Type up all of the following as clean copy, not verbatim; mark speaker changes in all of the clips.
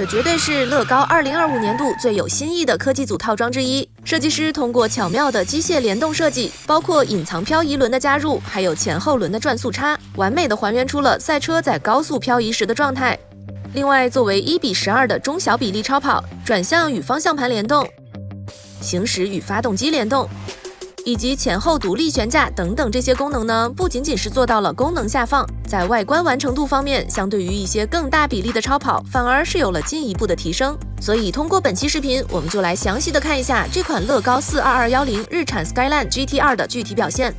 Speaker 1: 這絕對是樂高2025年度最有新意的科技組套裝之一。設計師通過巧妙的機械聯動設計，包括隱藏漂移輪的加入，還有前後輪的轉速差，完美的還原出了賽車在高速漂移時的狀態。另外，作為1:12的中小比例超跑，轉向與方向盤聯動，行駛與發動機聯動，以及前後獨立懸架等等這些功能呢，不僅僅是做到了功能下放，在外觀完成度方面，相對於一些更大比例的超跑，反而是有了进一步的提升。所以通過本期視頻，我們就來詳細的看一下这款樂高42210日產 Skyline GT2的具體表現。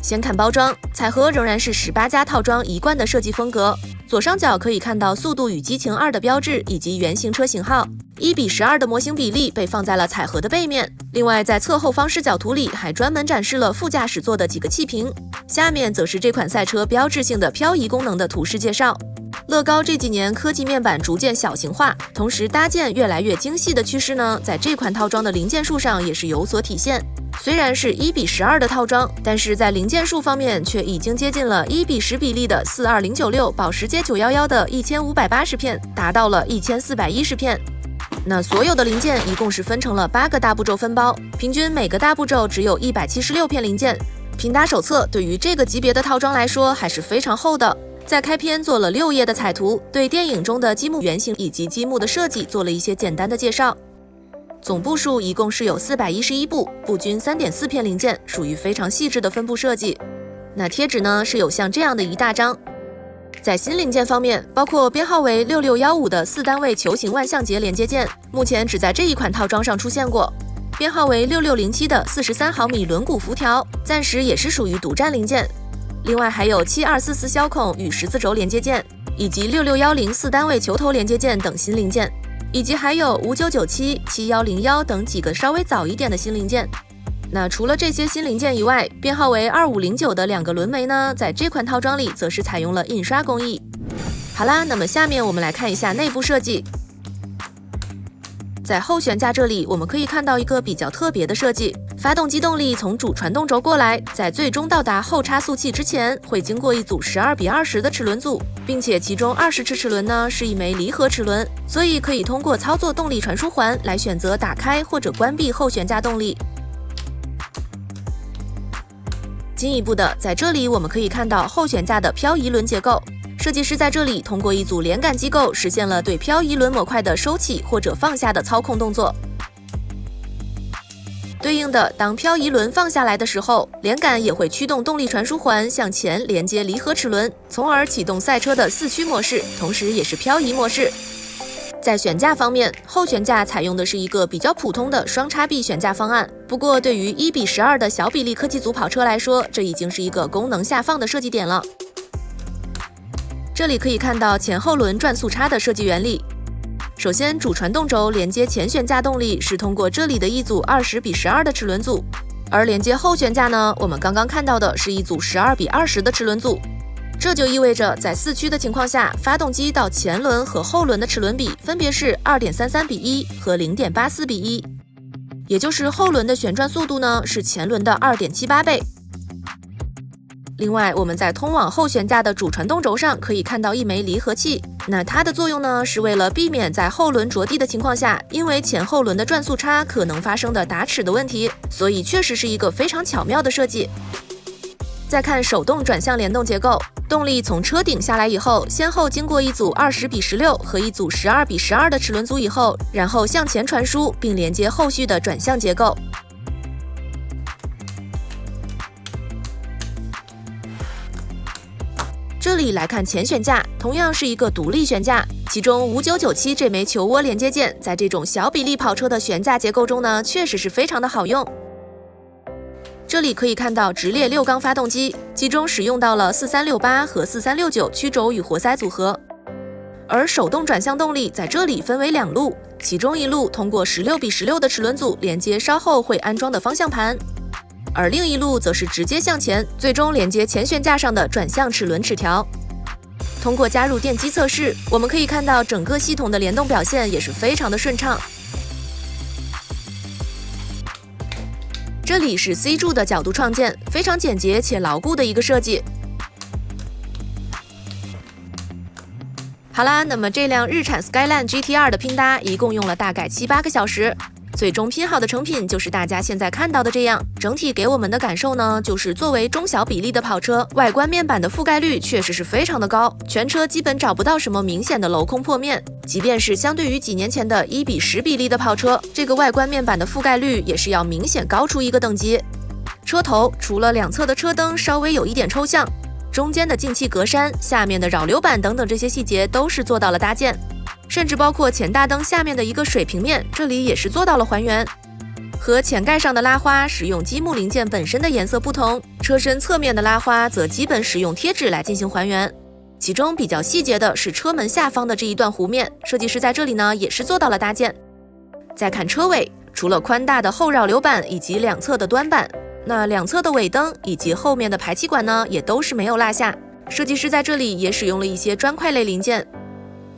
Speaker 1: 先看包裝，彩盒仍然是18加套裝一貫的設計風格。左上角可以看到速度與激情2的標誌以及原型車型號，1:12的模型比例被放在了彩盒的背面。另外，在側後方視角圖裡還專門展示了副駕駛座的幾個氣瓶。下面則是這款賽車標誌性的漂移功能的圖示介紹。樂高這幾年科技面板逐漸小型化，同時搭建越來越精細的趨勢呢，在這款套裝的零件數上也是有所體現。雖然是1:12的套裝，但是在零件数方面卻已經接近了1:10比例的42096保時捷911的1580片，達到了1410片。那所有的零件一共是分成了8個大步驟分包，平均每個大步驟只有176片零件。拼搭手冊對於這個級別的套裝來說還是非常厚的。在開篇做了6頁的彩圖，對電影中的積木原型以及積木的設計做了一些簡單的介紹。總部數一共是有411部，部均3.4片零件，屬於非常細緻的分布設計。那貼紙呢是有像這樣的一大張。在新零件方面，包括編號為6615的4單位球形萬向節連接件，目前只在這一款套裝上出現過。編號為6607的43毫米輪毂輻條，暫時也是屬於獨佔零件。另外還有7244小孔與十字軸連接件，以及6610 4單位球頭連接件等新零件，以及還有5997、7101等幾個稍微早一點的新零件。那除了這些新零件以外，編號為2509的2個輪眉呢，在這款套裝裡則是採用了印刷工藝。好啦，那麼下面我們來看一下內部設計。在後懸架這裡，我們可以看到一個比較特別的設計。發動機動力從主傳動軸過來，在最終到達後差速器之前，會經過一組12:20的齒輪組，並且其中20齒齒輪呢是一枚離合齒輪，所以可以通過操作動力傳輸環來選擇打開或者關閉後懸架動力。進一步的，在這裡我們可以看到後懸架的漂移輪結構。設計師在這裡通過一組連桿機構實現了對漂移輪模塊的收起或者放下的操控動作。對應的，當漂移輪放下來的時候，連桿也會驅動動力傳輸環向前連接離合齒輪，從而啟動賽車的4驅模式，同時也是漂移模式。在懸架方面，後懸架採用的是一個比較普通的雙叉臂懸架方案，不過對於1:12的小比例科技組跑車來說，這已經是一個功能下放的設計點了。這裡可以看到前後輪轉速差的設計原理。首先，主傳動軸連接前懸架動力是通過這裡的一組20:12的齒輪組，而連接後懸架呢，我們剛剛看到的是一組12:20的齒輪組。這就意味着在4驅的情況下，發動機到前輪和後輪的齒輪比分別是2.33:1和0.84:1，也就是後輪的旋轉速度呢是前輪的2.78倍。另外，我們在通往後懸架的主傳動軸上可以看到一枚離合器，那它的作用呢是為了避免在後輪着地的情況下，因為前後輪的轉速差可能發生的打齒的問題，所以確實是一個非常巧妙的設計。再看手動轉向聯動結構，動力從車頂下來以後，先後經過一組20:16和一組12:12的齒輪組以後，然後向前傳輸並連接後續的轉向結構。這裡來看前懸架，同樣是一個獨立懸架，其中5997這枚球窩連接件，在這種小比例跑車的懸架結構中呢，確實是非常的好用。這裡可以看到直列6缸發動機，其中使用到了4368和4369曲軸與活塞組合，而手動轉向動力在這裡分為2路，其中一路通過16:16的齒輪組連接稍後會安裝的方向盤。而另一路則是直接向前，最終連接前懸架上的轉向齒輪齒條。通過加入電機測試，我們可以看到整個系統的聯動表現也是非常的順暢。這裡是 C 柱的角度創建，非常簡潔且牢固的一個設計。好啦，那麼這輛日產 Skyline GT2 的拼搭一共用了大概7-8個小時，最終拼好的成品就是大家現在看到的這樣。整體給我們的感受呢，就是作為中小比例的跑車，外觀面板的覆蓋率確實是非常的高，全車基本找不到什麼明顯的鏤空破面。即便是相對於幾年前的1:10比例的跑車，這個外觀面板的覆蓋率也是要明顯高出一個等級。車頭除了兩側的車燈稍微有一點抽象，中間的進氣格栅、下面的擾流板等等這些細節都是做到了搭建，甚至包括前大燈下面的一個水平面，這裡也是做到了還原。和前蓋上的拉花使用積木零件本身的顏色不同，車身側面的拉花則基本使用貼紙來進行還原。其中比較細節的是車門下方的這一段弧面，設計師在這裡呢也是做到了搭建。再看車尾，除了寬大的後擾流板以及兩側的端板，那兩側的尾燈以及後面的排氣管呢，也都是沒有落下。設計師在這裡也使用了一些磚塊類零件，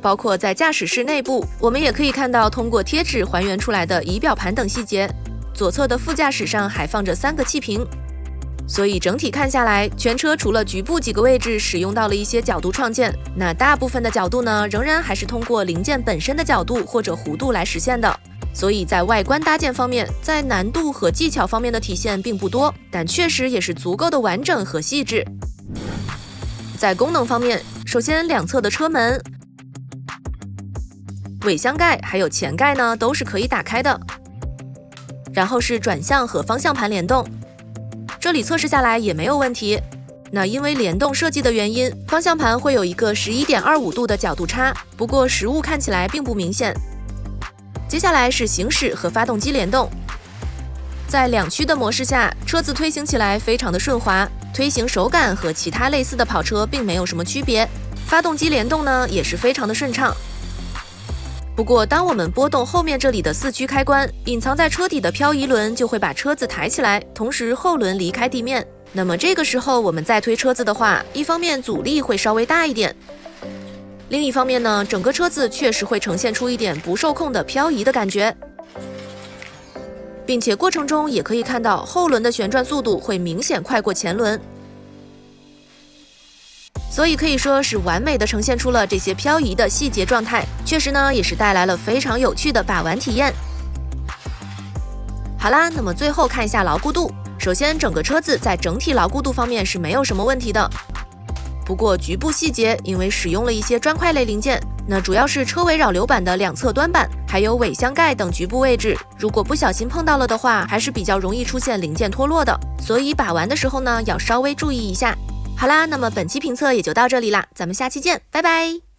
Speaker 1: 包括在駕駛室內部，我們也可以看到通過貼紙還原出來的儀表盤等細節。左側的副駕駛上還放着3個氣瓶，所以整體看下來，全車除了局部幾個位置使用到了一些角度創建，那大部分的角度呢，仍然還是通過零件本身的角度或者弧度来實現的。所以在外觀搭建方面，在難度和技巧方面的體現並不多，但確實也是足夠的完整和細緻。在功能方面，首先兩側的車門、尾箱蓋還有前蓋呢都是可以打開的，然後是轉向和方向盤聯動，這裡測試下來也沒有問題。那因為聯動設計的原因，方向盤會有一個11.25度的角度差，不過實物看起來並不明顯。接下來是行駛和發動機聯動，在2驅的模式下，車子推行起來非常的順滑，推行手感和其他類似的跑車並沒有什麼區別。發動機聯動呢也是非常的順暢。不過當我們撥動後面這裡的4驅開關，隱藏在車底的漂移輪就會把車子抬起來，同時後輪離開地面。那麼這個時候我們再推車子的話，一方面阻力會稍微大一點，另一方面呢，整個車子確實會呈現出一點不受控的漂移的感覺，並且過程中也可以看到後輪的旋轉速度會明顯快過前輪，所以可以說是完美的呈現出了這些漂移的細節狀態，確實呢也是帶來了非常有趣的把玩體驗。好啦，那麼最後看一下牢固度，首先整個車子在整體牢固度方面是沒有什麼問題的。不過局部細節因為使用了一些磚塊類零件，那主要是車尾擾流板的兩側端板，還有尾箱蓋等局部位置，如果不小心碰到了的話，還是比較容易出現零件脫落的，所以把玩的時候呢，要稍微注意一下。好啦，那麼本期評測也就到這裡啦，咱們下期見，拜拜。